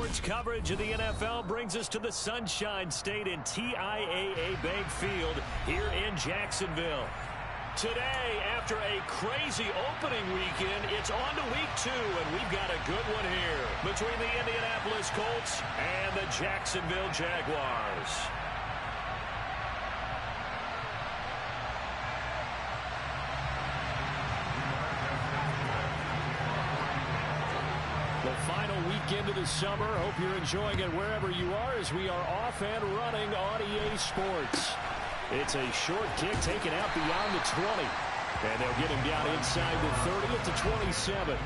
Sports coverage of the NFL brings us to the Sunshine State in TIAA Bank Field here in Jacksonville. Today, after a crazy opening weekend, it's on to week 2, and we've got a good one here between the Indianapolis Colts and the Jacksonville Jaguars. The final weekend of the summer. Hope you're enjoying it wherever you are as we are off and running on EA Sports. It's a short kick taken out beyond the 20. And they'll get him down inside the 30 at the 27.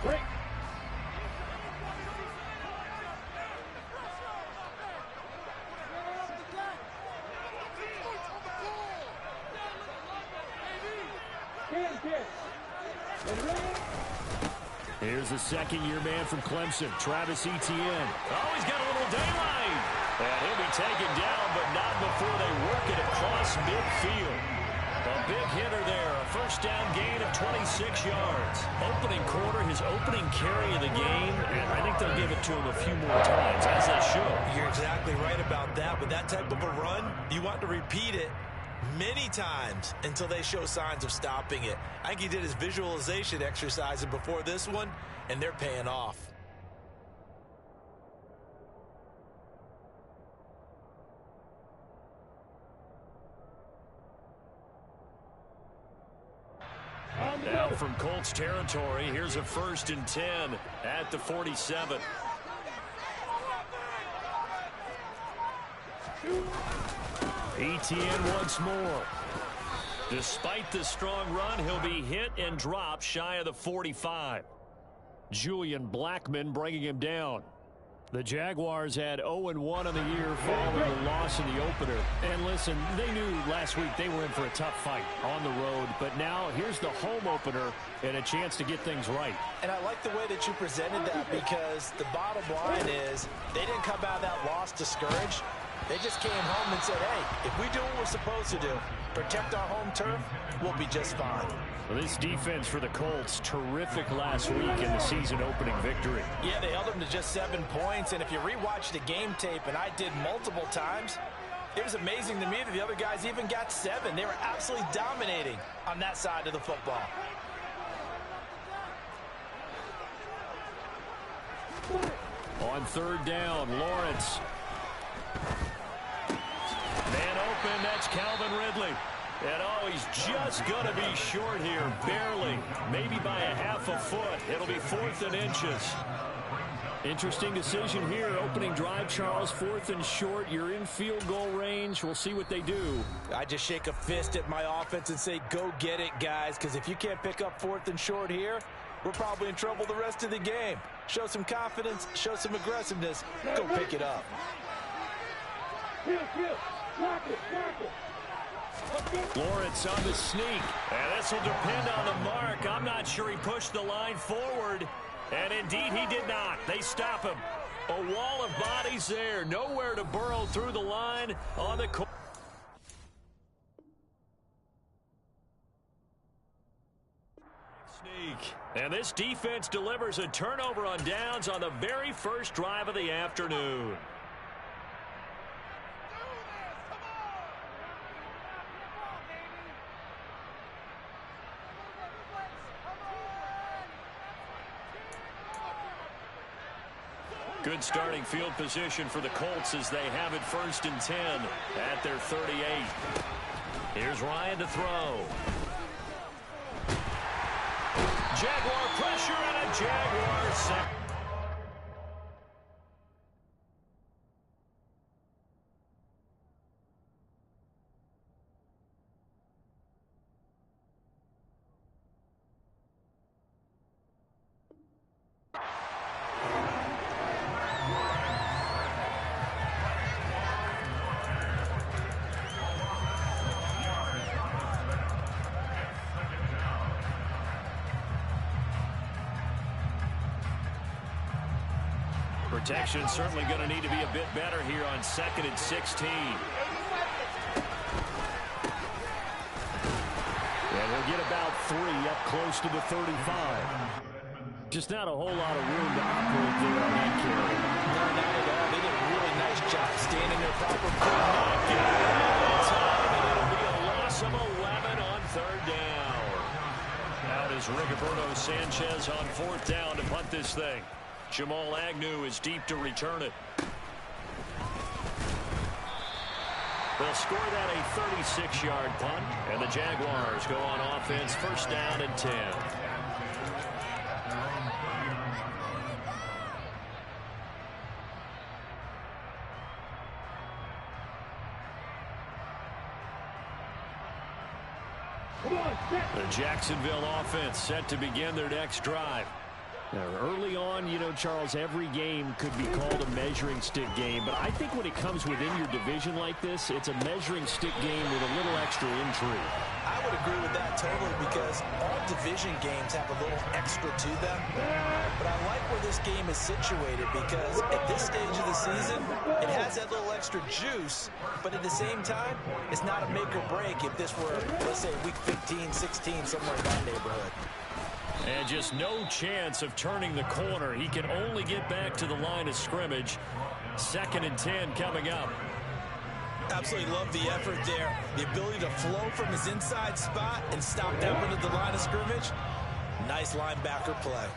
Break. Here's the second-year man from Clemson, Travis Etienne. Oh, he's got a little daylight. And he'll be taken down, but not before they work it across midfield. A big hitter there, a first down gain of 26 yards. Opening quarter, his opening carry of the game, and I think they'll give it to him a few more times, as they should. You're exactly right about that. With that type of a run, you want to repeat it many times until they show signs of stopping it. I think he did his visualization exercise before this one, and they're paying off. Now from Colts territory, here's a 1st and 10 at the 47. Etienne once more. Despite the strong run, he'll be hit and dropped shy of the 45. Julian Blackmon bringing him down. The Jaguars had 0-1 on the year following the loss in the opener. And listen, they knew last week they were in for a tough fight on the road. But now here's the home opener and a chance to get things right. And I like the way that you presented that, because the bottom line is they didn't come out of that loss discouraged. They just came home and said, hey, if we do what we're supposed to do, protect our home turf, we'll be just fine. Well, this defense for the Colts, terrific last week in the season-opening victory. Yeah, they held them to just 7 points, and if you rewatch the game tape, and I did multiple times, it was amazing to me that the other guys even got 7. They were absolutely dominating on that side of the football. On 3rd down, Lawrence. Man open, that's Calvin Ridley. And oh, he's just going to be short here, barely, maybe by a half a foot. It'll be 4th and inches. Interesting decision here. Opening drive, Charles, 4th and short. You're in field goal range. We'll see what they do. I just shake a fist at my offense and say, go get it, guys, because if you can't pick up 4th and short here, we're probably in trouble the rest of the game. Show some confidence, show some aggressiveness, go pick it up. Lawrence on the sneak. And this will depend on the mark. I'm not sure he pushed the line forward. And indeed he did not. They stop him. A wall of bodies there. Nowhere to burrow through the line on the court. Sneak. And this defense delivers a turnover on downs on the very first drive of the afternoon. Good starting field position for the Colts as they have it 1st and 10 at their 38. Here's Ryan to throw. Jaguar pressure and a Jaguar sack. Protection certainly going to need to be a bit better here on 2nd and 16. And he'll get about 3 up close to the 35. Just not a whole lot of room to operate there on that carry. No, not at all. They did a really nice job standing there proper. Not getting in time, and it'll be a loss of 11 on 3rd down. Out is Rigoberto Sanchez on 4th down to punt this thing. Jamal Agnew is deep to return it. They'll score that a 36-yard punt, and the Jaguars go on offense 1st down and 10. The Jacksonville offense set to begin their next drive. Now, early on, you know, Charles, every game could be called a measuring stick game. But I think when it comes within your division like this, it's a measuring stick game with a little extra intrigue. I would agree with that totally because all division games have a little extra to them. But I like where this game is situated because at this stage of the season, it has that little extra juice. But at the same time, it's not a make or break if this were, let's say, week 15, 16, somewhere in that neighborhood. And just no chance of turning the corner. He can only get back to the line of scrimmage. 2nd and 10 coming up. Absolutely love the effort there. The ability to flow from his inside spot and stop that one at the line of scrimmage. Nice linebacker play.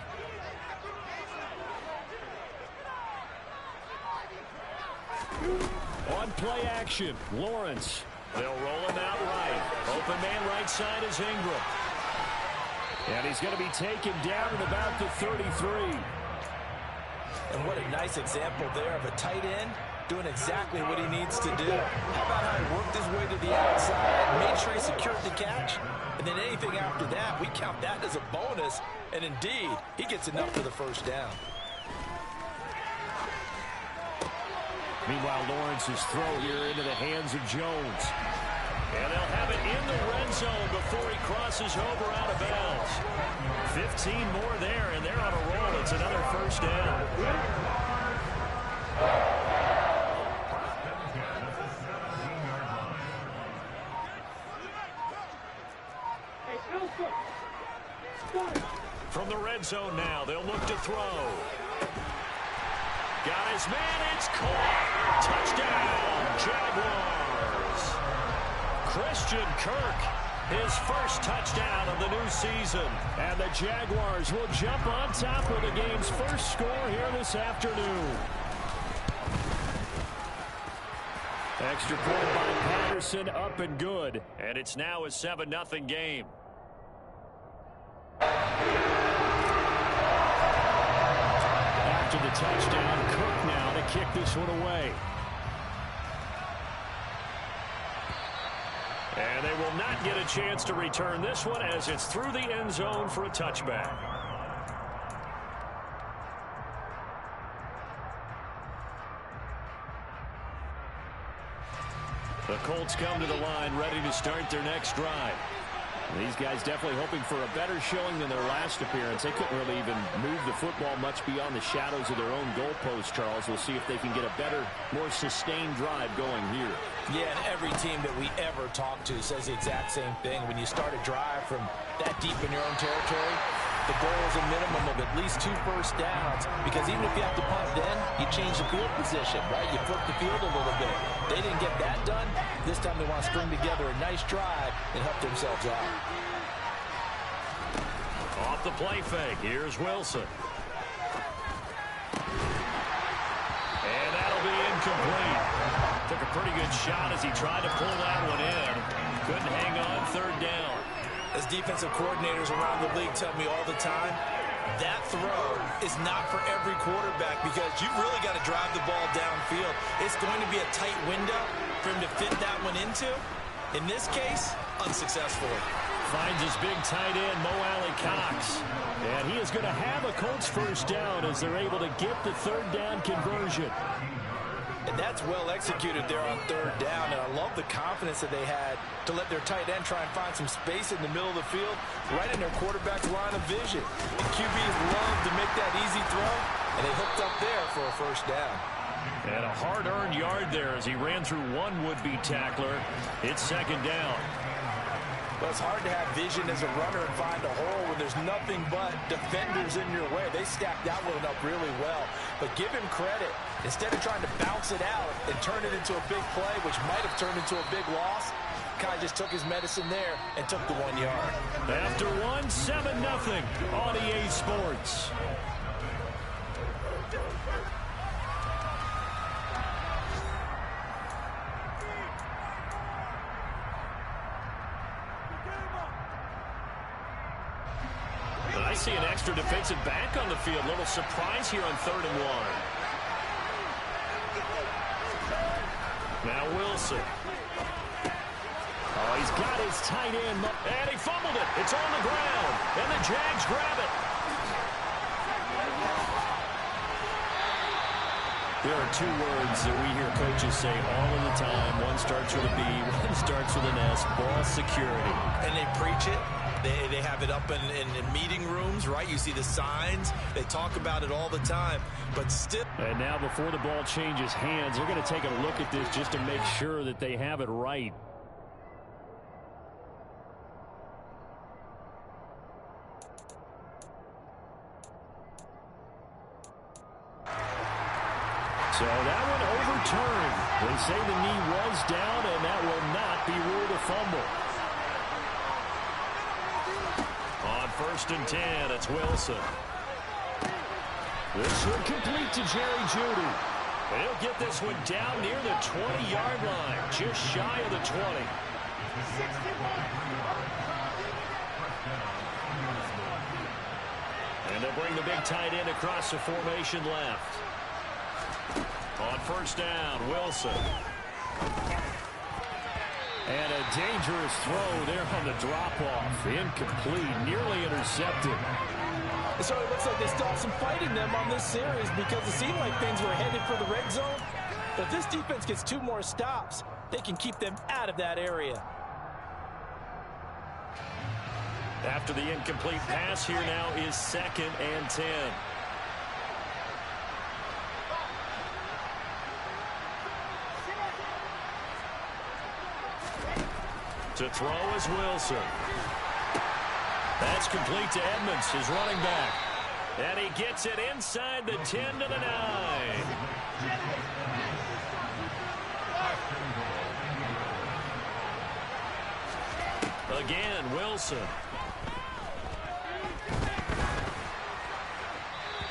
On play action, Lawrence. They'll roll him out right. Open man right side is Ingram. And he's going to be taken down at about the 33. And what a nice example there of a tight end doing exactly what he needs to do. How about how he worked his way to the outside, made sure he secured the catch, and then anything after that, we count that as a bonus. And indeed, he gets enough for the 1st down. Meanwhile, Lawrence's throw here into the hands of Jones. And they'll have it in the red zone before he crosses over out of bounds. 15 more there, and they're on a roll. It's another 1st down. From the red zone now, they'll look to throw. Got his man, it's caught. Touchdown, Jaguars. Christian Kirk, his 1st touchdown of the new season. And the Jaguars will jump on top with the game's 1st score here this afternoon. Extra point by Patterson, up and good. And it's now a 7-0 game. After the touchdown, Kirk now to kick this one away. And they will not get a chance to return this one as it's through the end zone for a touchback. The Colts come to the line ready to start their next drive. These guys definitely hoping for a better showing than their last appearance. They couldn't really even move the football much beyond the shadows of their own goalpost, Charles. We'll see if they can get a better, more sustained drive going here. Yeah, and every team that we ever talk to says the exact same thing. When you start a drive from that deep in your own territory, the goal is a minimum of at least 2 first downs, because even if you have to punt then, you change the field position, right? You flip the field a little bit. They didn't get that done. This time they want to string together a nice drive and help themselves out. Off the play fake, here's Wilson. And that'll be incomplete. Took a pretty good shot as he tried to pull that one in. Couldn't hang on 3rd down. As defensive coordinators around the league tell me all the time, that throw is not for every quarterback because you've really got to drive the ball downfield. It's going to be a tight window for him to fit that one into. In this case, unsuccessfully. Finds his big tight end, Mo Alley-Cox. And he is going to have a Colts 1st down as they're able to get the 3rd down conversion. And that's well executed there on 3rd down. And I love the confidence that they had to let their tight end try and find some space in the middle of the field, right in their quarterback's line of vision. And QBs love to make that easy throw, and they hooked up there for a 1st down. And a hard-earned yard there as he ran through one would-be tackler. It's 2nd down. Well, it's hard to have vision as a runner and find a hole when there's nothing but defenders in your way. They stacked that one up really well. But give him credit. Instead of trying to bounce it out and turn it into a big play, which might have turned into a big loss, Kai just took his medicine there and took the 1 yard. After one, 7-0 on EA Sports. I see an extra defensive back on the field. Little surprise here on 3rd and 1. Now Wilson. Oh, he's got his tight end. And he fumbled it. It's on the ground. And the Jags grab it. There are 2 words that we hear coaches say all of the time. One starts with a B, one starts with an S. Ball security. And they preach it. They have it up in meeting rooms, right? You see the signs. They talk about it all the time. But still. And now before the ball changes hands, they're going to take a look at this just to make sure that they have it right. So that one overturned. They say the knee was down, and that will not be ruled a fumble. On 1st and 10, it's Wilson. This one complete to Jerry Jeudy. He'll get this one down near the 20-yard line, just shy of the 20. And they'll bring the big tight end across the formation left. On 1st down, Wilson. And a dangerous throw there on the drop-off. Incomplete, nearly intercepted. So it looks like they still have some fight in them on this series because it seemed like things were headed for the red zone. But if this defense gets 2 more stops, they can keep them out of that area. After the incomplete pass, here now is 2nd and 10. To throw is Wilson. That's complete to Edmonds, his running back. And he gets it inside the 10 to the 9. Again, Wilson.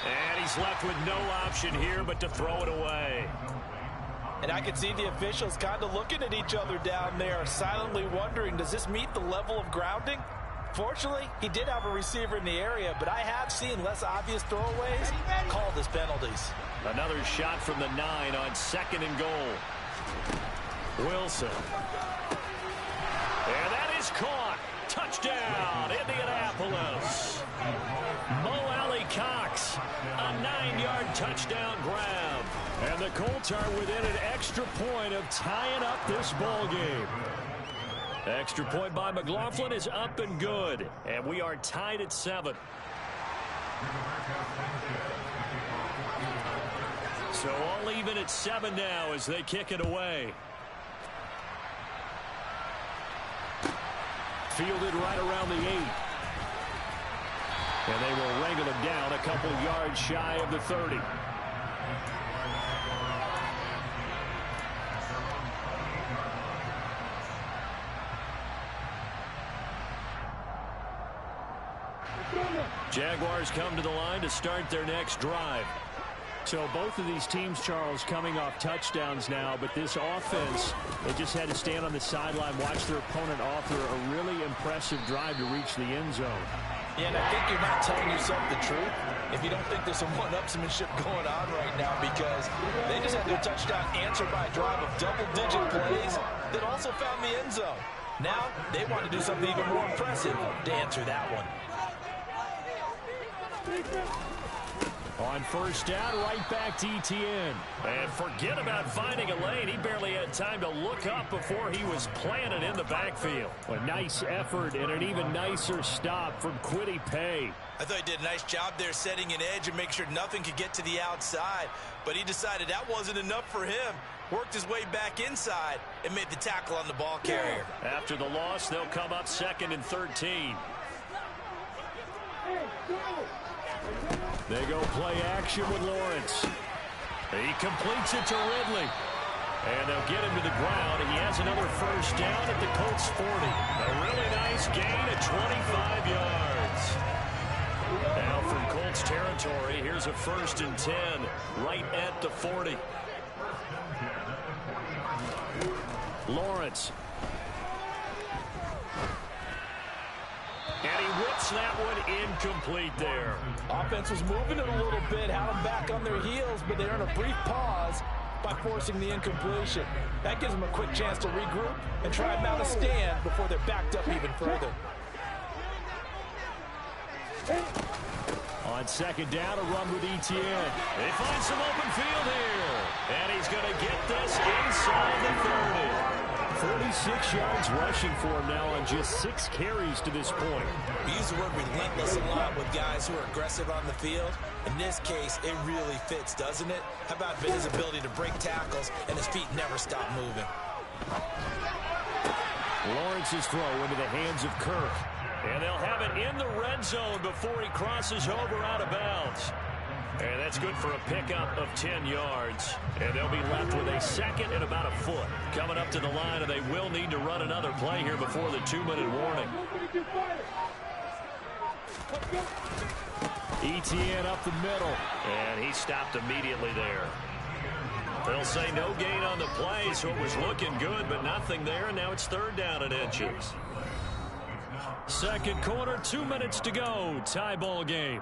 And he's left with no option here but to throw it away. And I could see the officials kind of looking at each other down there, silently wondering, does this meet the level of grounding? Fortunately, he did have a receiver in the area, but I have seen less obvious throwaways called as penalties. Another shot from the 9 on 2nd and goal. Wilson. And that is caught. Touchdown, Indianapolis. Mo Alley-Cox, a 9-yard touchdown grab. And the Colts are within an extra point of tying up this ball game. Extra point by McLaughlin is up and good. And we are tied at 7. So all even at 7 now as they kick it away. Fielded right around the 8. And they will wrangle him down a couple yards shy of the 30. Jaguars come to the line to start their next drive. So both of these teams, Charles, coming off touchdowns now, but this offense, they just had to stand on the sideline, watch their opponent offer a really impressive drive to reach the end zone. Yeah, and I think you're not telling yourself the truth if you don't think there's some one-upsmanship going on right now, because they just had their touchdown answered by a drive of double-digit plays that also found the end zone. Now they want to do something even more impressive to answer that one. On 1st down, right back to ETN. And forget about finding a lane. He barely had time to look up before he was planted in the backfield. A nice effort and an even nicer stop from Kwity Paye. I thought he did a nice job there setting an edge and make sure nothing could get to the outside. But he decided that wasn't enough for him. worked his way back inside, and made the tackle on the ball carrier. After the loss, they'll come up 2nd and 13. They go play action with Lawrence. He completes it to Ridley. And they'll get him to the ground. He has another first down at the Colts 40. A really nice gain of 25 yards. Now from Colts territory, here's a 1st and 10 right at the 40. Lawrence. And he whips that one incomplete there. Offense was moving it a little bit, had them back on their heels, but they're in a brief pause by forcing the incompletion. That gives them a quick chance to regroup and try and mount a stand before they're backed up even further. On 2nd down, a run with Etienne. They find some open field here. And he's going to get this inside the 30. 46 yards rushing for him now on just 6 carries to this point. We use the word relentless a lot with guys who are aggressive on the field. In this case, it really fits, doesn't it? How about his ability to break tackles and his feet never stop moving? Lawrence's throw into the hands of Kirk. And they'll have it in the red zone before he crosses over out of bounds. And that's good for a pickup of 10 yards. And they'll be left with a 2nd and about a foot. Coming up to the line, and they will need to run another play here before the 2-minute warning. Etienne up the middle. And he stopped immediately there. They'll say no gain on the play, so it was looking good, but nothing there. And now it's 3rd down and inches. 2nd quarter, 2 minutes to go. Tie ball game.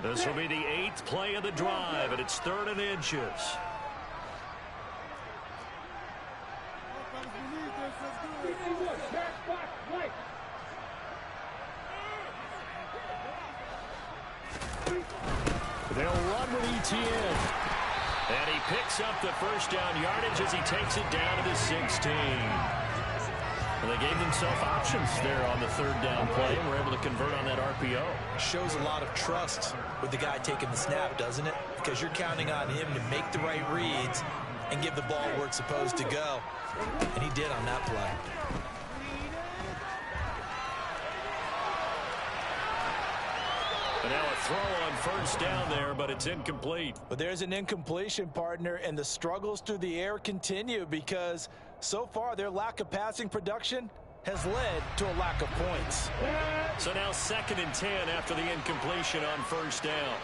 This will be the 8th play of the drive, and it's 3rd and inches. They'll run with Etienne. And he picks up the first down yardage as he takes it down to the 16. Well, they gave themselves options there on the 3rd down play and were able to convert on that RPO. Shows a lot of trust with the guy taking the snap, doesn't it? Because you're counting on him to make the right reads and give the ball where it's supposed to go. And he did on that play. And now a throw on 1st down there, but it's incomplete. But there's an incompletion, partner, and the struggles through the air continue because so far their lack of passing production has led to a lack of points. So now 2nd and 10 after the incompletion on 1st down.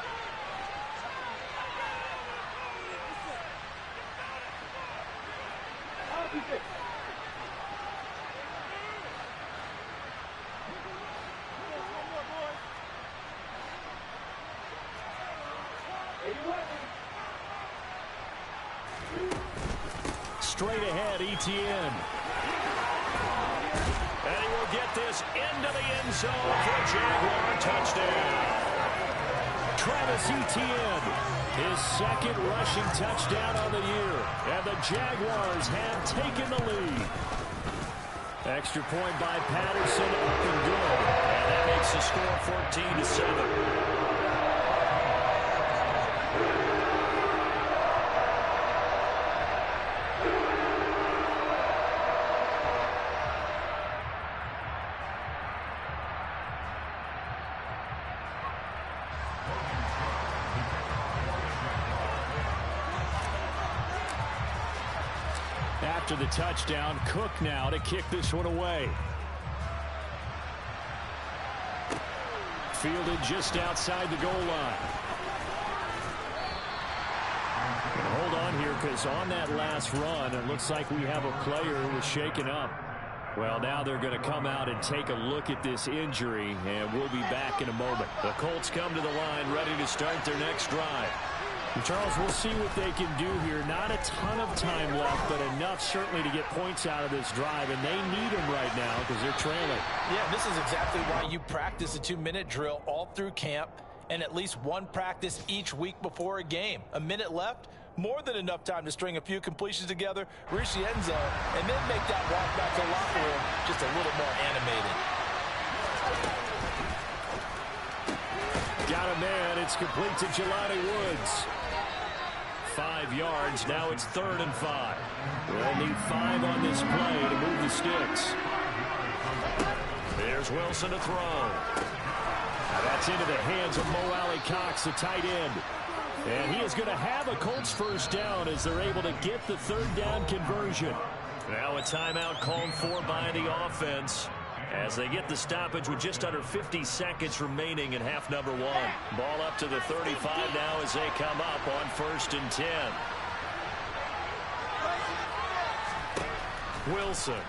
Straight ahead, Etienne. And he will get this into the end zone for a Jaguar touchdown. Travis Etienne, his 2nd rushing touchdown on the year. And the Jaguars have taken the lead. Extra point by Patterson, up and good. And that makes the score 14-7. After the touchdown, Cook now to kick this one away. Fielded just outside the goal line. And hold on here, because on that last run, it looks like we have a player who was shaken up. Well, now they're going to come out and take a look at this injury, and we'll be back in a moment. The Colts come to the line, ready to start their next drive. And Charles, we'll see what they can do here. Not a ton of time left, but enough certainly to get points out of this drive, and they need them right now because they're trailing. Yeah, this is exactly why you practice a 2-minute drill all through camp and at least one practice each week before a game. A minute left, more than enough time to string a few completions together, reach the end zone, and then make that walk back to the locker room just a little more animated. Got a man. It's complete to Jelani Woods. 5 yards. Now it's 3rd and 5. They'll need 5 on this play to move the sticks. There's Wilson to throw. That's into the hands of Mo Alley-Cox, the tight end. And he is going to have a Colts first down as they're able to get the 3rd down conversion. Now a timeout called for by the offense as they get the stoppage with just under 50 seconds remaining in half number 1. Ball up to the 35 now as they come up on 1st and 10. Wilson.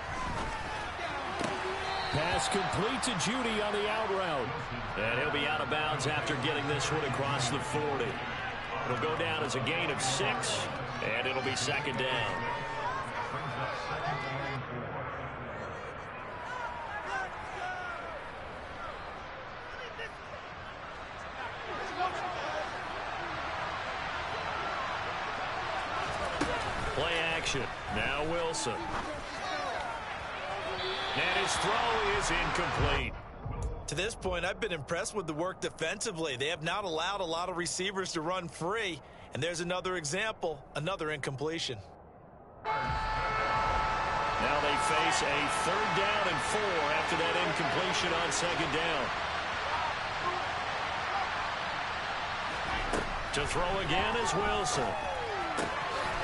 Pass complete to Judy on the out route. And he'll be out of bounds after getting this one across the 40. It'll go down as a gain of 6, and it'll be 2nd down. Play action. Now Wilson. And his throw is incomplete. To this point, I've been impressed with the work defensively. They have not allowed a lot of receivers to run free. And there's another example, another incompletion. Now they face a 3rd down and 4 after that incompletion on 2nd down. To throw again is Wilson.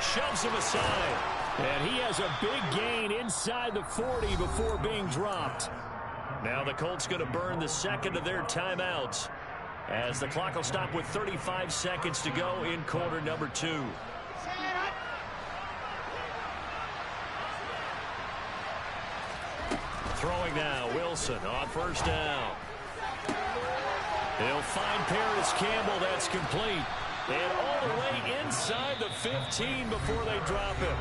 Shoves him aside. And he has a big gain inside the 40 before being dropped. Now the Colts going to burn the 2nd of their timeouts as the clock will stop with 35 seconds to go in quarter number 2. Throwing now, Wilson on 1st down. They'll find Paris Campbell. That's complete. And all the way inside the 15 before they drop him.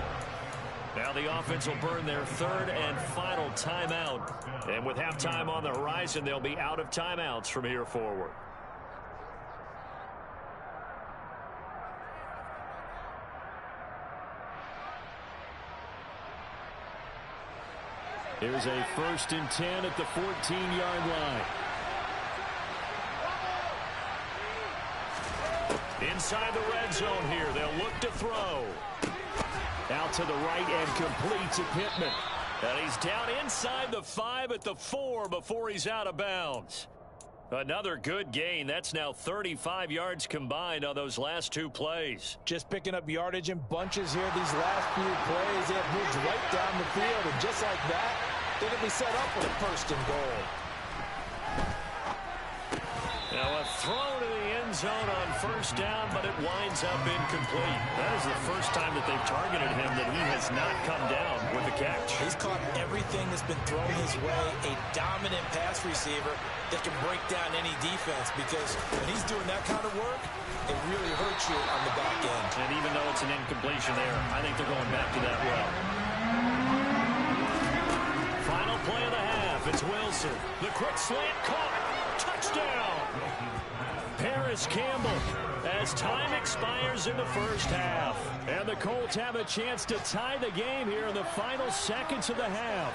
Now the offense will burn their 3rd and final timeout. And with halftime on the horizon, they'll be out of timeouts from here forward. Here's a 1st and 10 at the 14-yard line. Inside the red zone here. They'll look to throw. Out to the right and complete to Pittman. And he's down inside the 5 at the 4 before he's out of bounds. Another good gain. That's now 35 yards combined on those last 2 plays. Just picking up yardage in bunches here these last few plays. They have moved right down the field. And just like that, they're going to be set up with a 1st and goal. Now a throw to the end zone on 1st down, but it winds up incomplete. That is the first time that they've targeted him that he has not come down with a catch. He's caught everything that's been thrown his way. A dominant pass receiver that can break down any defense, because when he's doing that kind of work, it really hurts you on the back end. And even though it's an incompletion there, I think they're going back to that route. Final play of the half. It's Wilson. The quick slant caught. Touchdown. Paris Campbell as time expires in the 1st half. And the Colts have a chance to tie the game here in the final seconds of the half.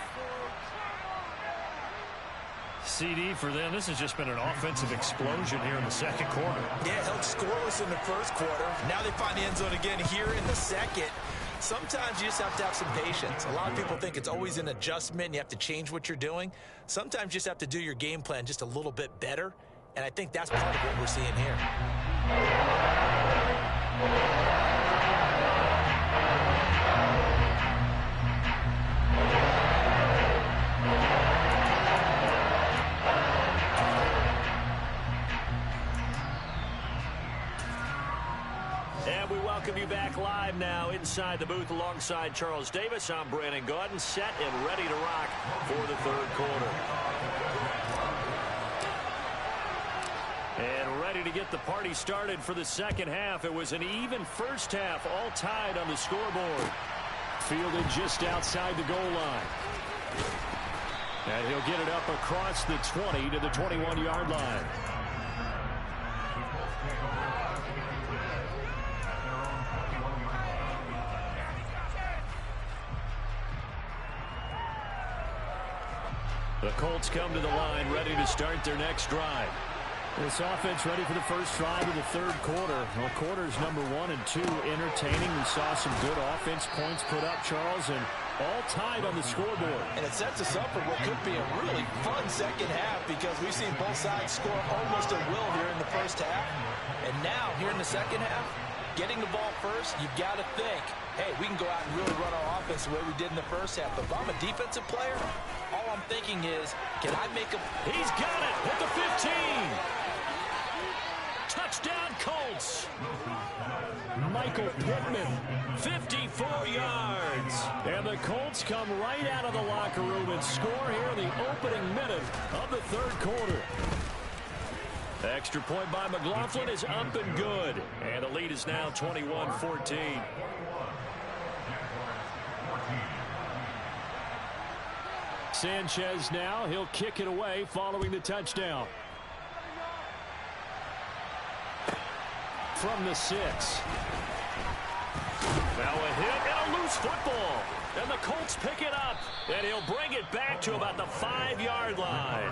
CD for them, this has just been an offensive explosion here in the 2nd quarter. Yeah, held scoreless in the 1st quarter. Now they find the end zone again here in the 2nd. Sometimes you just have to have some patience. A lot of people think it's always an adjustment. You have to change what you're doing. Sometimes you just have to do your game plan just a little bit better. And I think that's part of what we're seeing here. And we welcome you back live now inside the booth alongside Charles Davis. I'm Brandon Gaudin, set and ready to rock for the 3rd quarter. And ready to get the party started for the 2nd half. It was an even 1st half, all tied on the scoreboard. Fielded just outside the goal line. And he'll get it up across the 20 to the 21-yard line. The Colts come to the line ready to start their next drive. This offense ready for the first drive of the third quarter. Well, quarters number 1 and 2 entertaining. We saw some good offense points put up, Charles, and all tied on the scoreboard. And it sets us up for what could be a really fun second half because we've seen both sides score almost at will here in the first half. And now, here in the second half, getting the ball first, you've got to think, hey, we can go out and really run our offense the way we did in the first half. But if I'm a defensive player, all I'm thinking is, can I make a... He's got it at the 15. Touchdown, Colts. Michael Pittman, 54 yards. And the Colts come right out of the locker room and score here in the opening minute of the third quarter. The extra point by McLaughlin is up and good. And the lead is now 21-14. Sanchez now, he'll kick it away following the touchdown. From the 6. Now a hit and a loose football. And the Colts pick it up. And he'll bring it back to about the 5-yard line.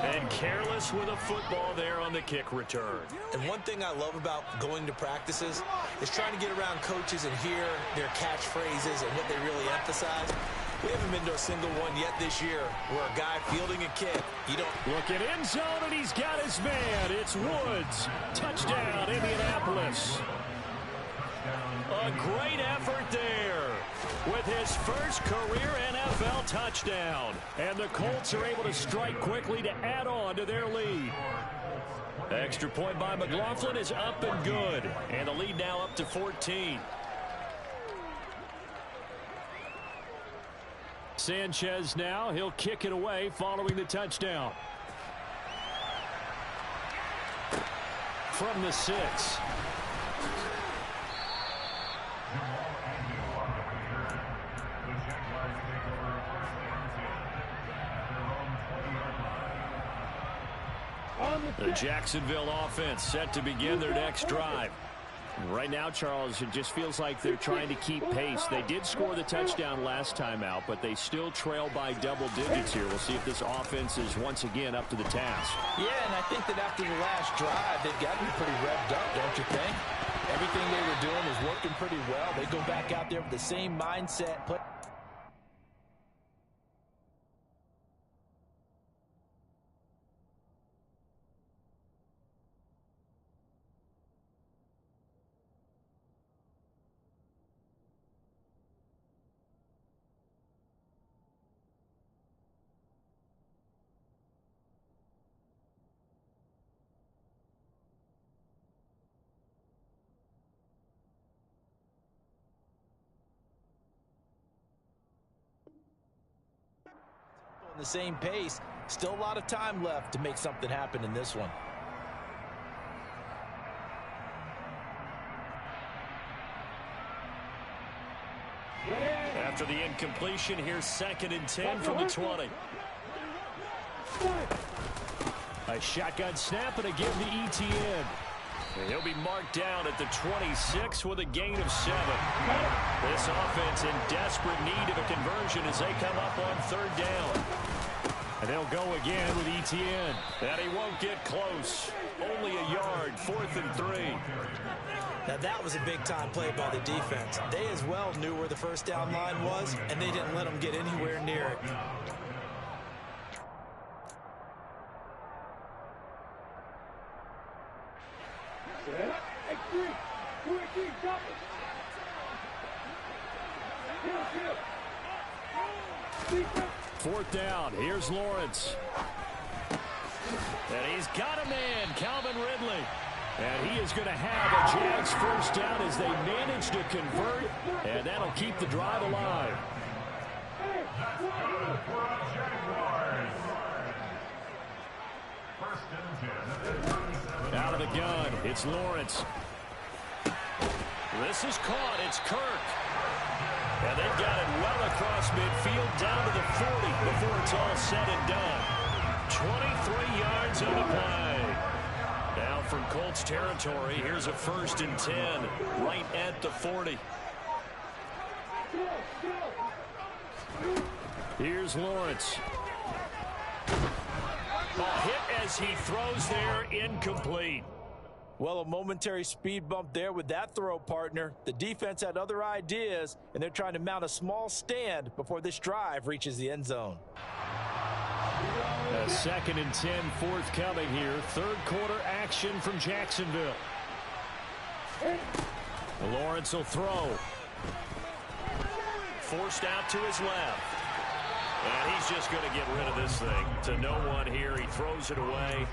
And careless with a football there on the kick return. And one thing I love about going to practices is trying to get around coaches and hear their catchphrases and what they really emphasize. We haven't been to a single one yet this year where a guy fielding a kick, you don't... Look at end zone, and he's got his man. It's Woods. Touchdown, Indianapolis. A great effort there with his first career NFL touchdown. And the Colts are able to strike quickly to add on to their lead. Extra point by McLaughlin is up and good. And the lead now up to 14. Sanchez now, he'll kick it away following the touchdown. From the 6. The Jacksonville offense set to begin their next drive. Right now, Charles, it just feels like they're trying to keep pace. They did score the touchdown last time out, but they still trail by double digits here. We'll see if this offense is once again up to the task. Yeah, and I think that after the last drive, they've got to be pretty revved up, don't you think? Everything they were doing was working pretty well. They go back out there with the same mindset. On the same pace, still a lot of time left to make something happen in this one. After the incompletion, here's 2nd and 10 from the 20. A shotgun snap and a give to ETN. And he'll be marked down at the 26 with a gain of 7. This offense in desperate need of a conversion as they come up on 3rd down. And they'll go again with ETN. And he won't get close. Only a yard, 4th and 3. Now that was a big-time play by the defense. They as well knew where the first down line was, and they didn't let them get anywhere near it. Fourth down. Here's Lawrence. And he's got a man, Calvin Ridley. And he is going to have a Jags first down as they manage to convert. And that'll keep the drive alive. Out of the gun, it's Lawrence. This is caught. It's Kirk. And they've got it well across midfield down to the 40 before it's all said and done. 23 yards on the play. Now from Colts territory, here's a 1st and 10 right at the 40. Here's Lawrence. Ball hit as he throws there, incomplete. Well, a momentary speed bump there with that throw, partner. The defense had other ideas, and they're trying to mount a small stand before this drive reaches the end zone. A 2nd and 10 forthcoming here. Third quarter action from Jacksonville. Lawrence will throw. Forced out to his left. And he's just going to get rid of this thing. To no one here. He throws it away.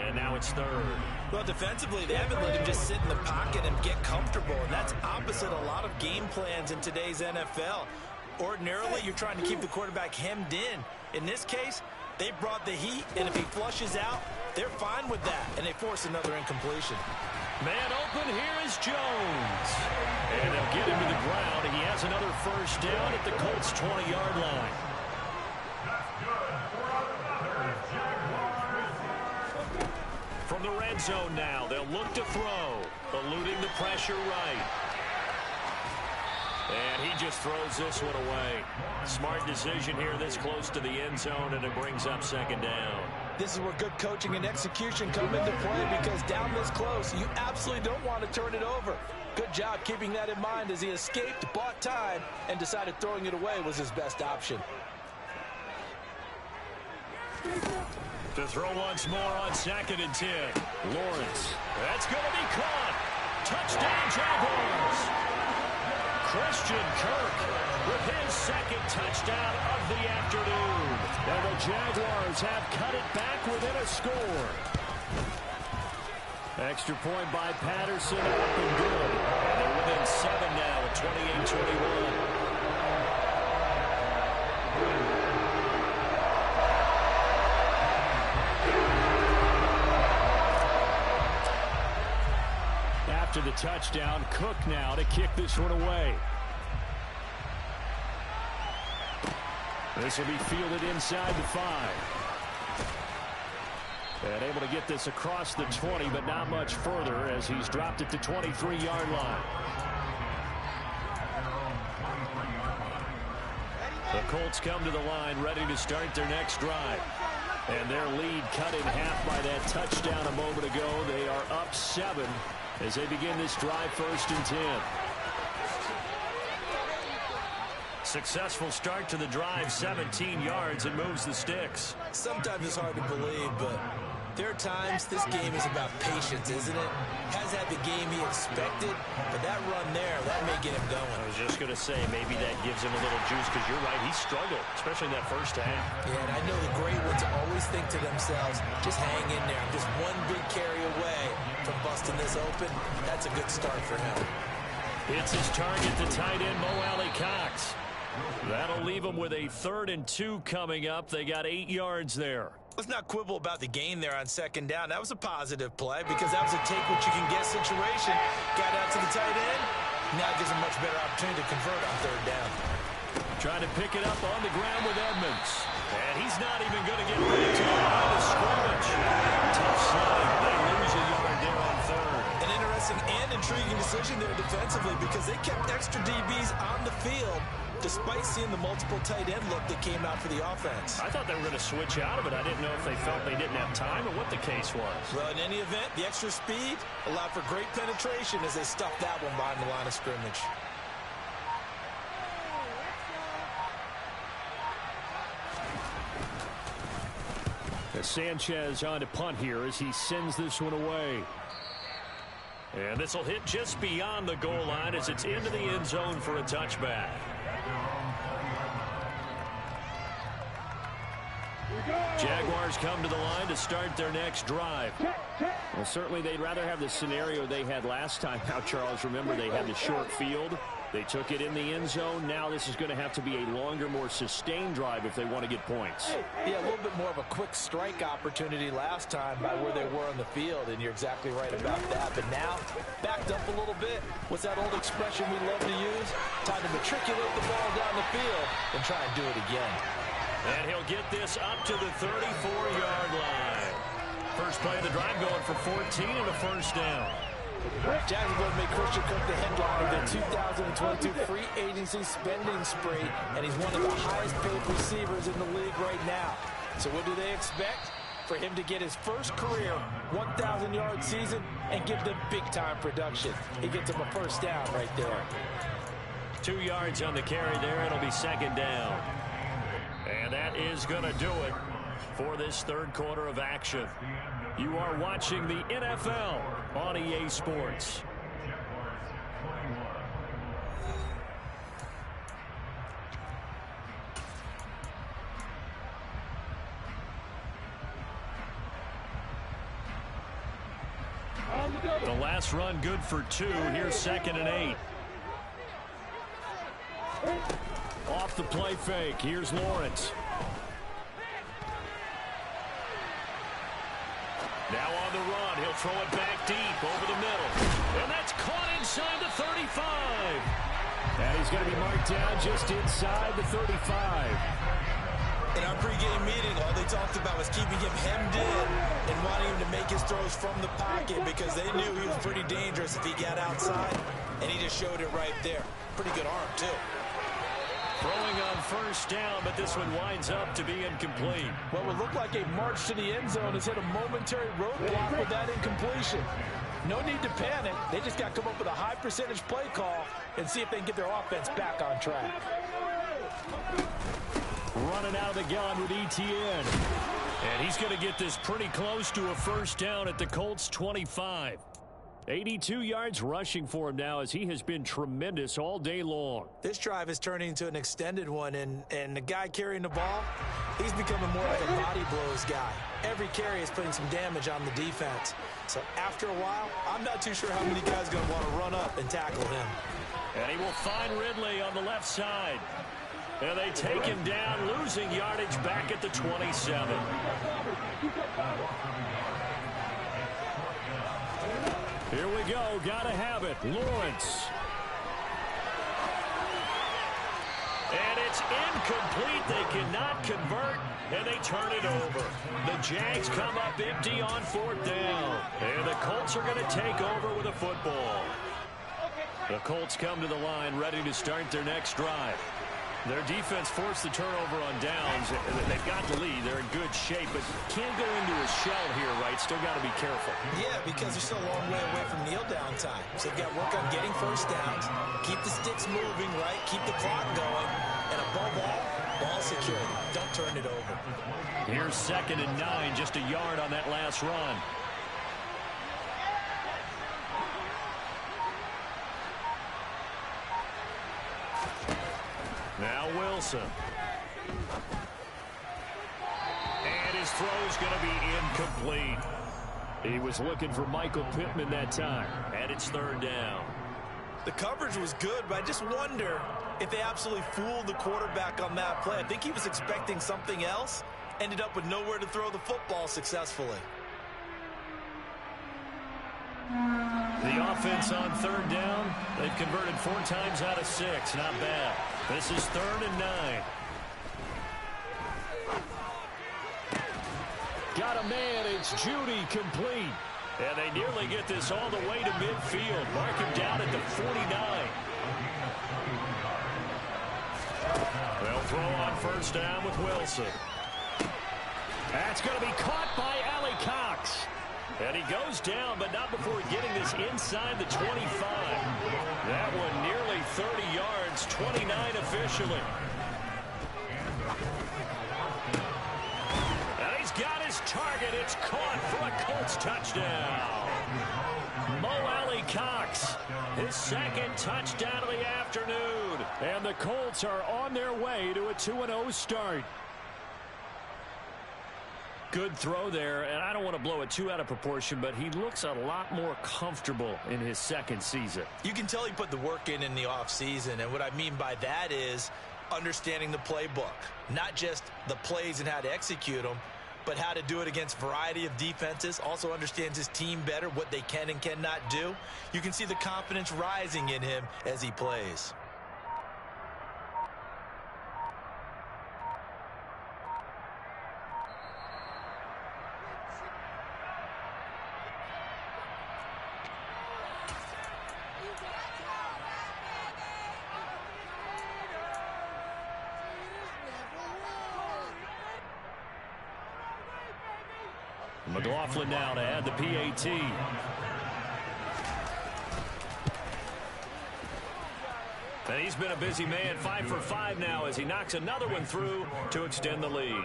And now it's third. Well, defensively, they haven't let him just sit in the pocket and get comfortable. And that's opposite a lot of game plans in today's NFL. Ordinarily, you're trying to keep the quarterback hemmed in. In this case, they brought the heat, and if he flushes out, they're fine with that. And they force another incompletion. Man open, here is Jones. And they'll get him to the ground. He has another first down at the Colts' 20-yard line. From the red zone now, they'll look to throw, eluding the pressure right. And he just throws this one away. Smart decision here this close to the end zone, and it brings up 2nd down. This is where good coaching and execution come into play, because down this close, you absolutely don't want to turn it over. Good job keeping that in mind as he escaped, bought time, and decided throwing it away was his best option. To throw once more on 2nd and 10. Lawrence. That's going to be caught. Touchdown, Jaguars. Christian Kirk with his 2nd touchdown of the afternoon. And the Jaguars have cut it back within a score. Extra point by Patterson, up and good. And they're within 7 now at 28-21. After the touchdown, Cook now to kick this one away. This will be fielded inside the 5. And able to get this across the 20, but not much further as he's dropped it to 23-yard line. The Colts come to the line ready to start their next drive. And their lead cut in half by that touchdown a moment ago. They are up 7 as they begin this drive, 1st and 10. Successful start to the drive, 17 yards, and moves the sticks. Sometimes it's hard to believe, but there are times this game is about patience, isn't it? Has had the game he expected, but that run there, that may get him going. I was just going to say, maybe that gives him a little juice, because you're right, he struggled, especially in that first half. Yeah, and I know the great ones always think to themselves, just hang in there. I'm just one big carry away from busting this open. That's a good start for him. It's his target, the tight end, Mo Alley-Cox. That'll leave him with a 3rd and 2 coming up. They got 8 yards there. Let's not quibble about the gain there on 2nd down. That was a positive play because that was a take-what-you-can-get situation. Got out to the tight end. Now it gives him a much better opportunity to convert on 3rd down. Trying to pick it up on the ground with Edmonds. And he's not even going to get ready to the line of scrimmage. Tough slide. They lose a yard there on 3rd. An interesting and intriguing decision there defensively because they kept extra DBs on the field despite seeing the multiple tight end look that came out for the offense. I thought they were going to switch out of it. I didn't know if they felt they didn't have time or what the case was. Well, in any event, the extra speed allowed for great penetration as they stuffed that one behind the line of scrimmage. Sanchez on to punt here as he sends this one away. And this will hit just beyond the goal line as it's into the end zone for a touchback. Jaguars come to the line to start their next drive. Well, certainly they'd rather have the scenario they had last time. Now, Charles, remember they had the short field. They took it in the end zone. Now this is going to have to be a longer, more sustained drive if they want to get points. Yeah, a little bit more of a quick strike opportunity last time by where they were on the field, and you're exactly right about that. But now, backed up a little bit. What's that old expression we love to use? Time to matriculate the ball down the field and try and do it again. And he'll get this up to the 34-yard line. First play of the drive going for 14 and a first down. Jacksonville made Christian Kirk the headline of their 2022 free agency spending spree, and he's one of the highest paid receivers in the league right now. So what do they expect? for him to get his first career 1,000-yard season and give them big-time production. He gets him a first down right there. 2 yards on the carry there. It'll be second down. And that is going to do it for this third quarter of action. You are watching the NFL on EA Sports. The last run good for 2. Here's 2nd and 8. Off the play fake. Here's Lawrence. Now on the run. He'll throw it back deep over the middle. And that's caught inside the 35. And he's going to be marked down just inside the 35. In our pregame meeting, all they talked about was keeping him hemmed in and wanting him to make his throws from the pocket because they knew he was pretty dangerous if he got outside, and he just showed it right there. Pretty good arm, too. Throwing on first down, but this one winds up to be incomplete. What would look like a march to the end zone has hit a momentary roadblock with that incompletion. No need to panic. They just got to come up with a high percentage play call and see if they can get their offense back on track. Running out of the gun with Etienne. And he's going to get this pretty close to a first down at the Colts 25. 82 yards rushing for him now as he has been tremendous all day long. This drive is turning into an extended one, and the guy carrying the ball, he's becoming more like a body blows guy. Every carry is putting some damage on the defense. So after a while, I'm not too sure how many guys are going to want to run up and tackle him. And he will find Ridley on the left side. And they take him down, losing yardage back at the 27. Here we go. Got to have it. Lawrence. And it's incomplete. They cannot convert, and they turn it over. The Jags come up empty on 4th down. And the Colts are going to take over with a football. The Colts come to the line ready to start their next drive. Their defense forced the turnover on downs. They've got the lead. They're in good shape, but can't go into a shell here, right? Still got to be careful. Yeah, because they're still a long way away from kneel down time. So they've got to work on getting first downs, keep the sticks moving, right? Keep the clock going, and above all, ball security. Don't turn it over. Here's 2nd and 9, just a yard on that last run. Now Wilson. And his throw's going to be incomplete. He was looking for Michael Pittman that time. And it's 3rd down. The coverage was good, but I just wonder if they absolutely fooled the quarterback on that play. I think he was expecting something else. Ended up with nowhere to throw the football successfully. The offense on 3rd down, they've converted 4 times out of 6. Not bad. This is 3rd and 9. Got a man. It's Judy complete. And they nearly get this all the way to midfield. Mark him down at the 49. They'll throw on 1st down with Wilson. That's going to be caught by Allie Cox. And he goes down, but not before getting this inside the 25. That one nearly 30 yards, 29 officially. And he's got his target. It's caught for a Colts touchdown. Mo Alley Cox, his 2nd touchdown of the afternoon. And the Colts are on their way to a 2-0 start. Good throw there, and I don't want to blow it too out of proportion, but he looks a lot more comfortable in his 2nd season. You can tell he put the work in the offseason, and what I mean by that is understanding the playbook. Not just the plays and how to execute them, but how to do it against a variety of defenses. Also understands his team better, what they can and cannot do. You can see the confidence rising in him as he plays. McLaughlin now to add the PAT. And he's been a busy man, 5 for 5 now as he knocks another one through to extend the lead.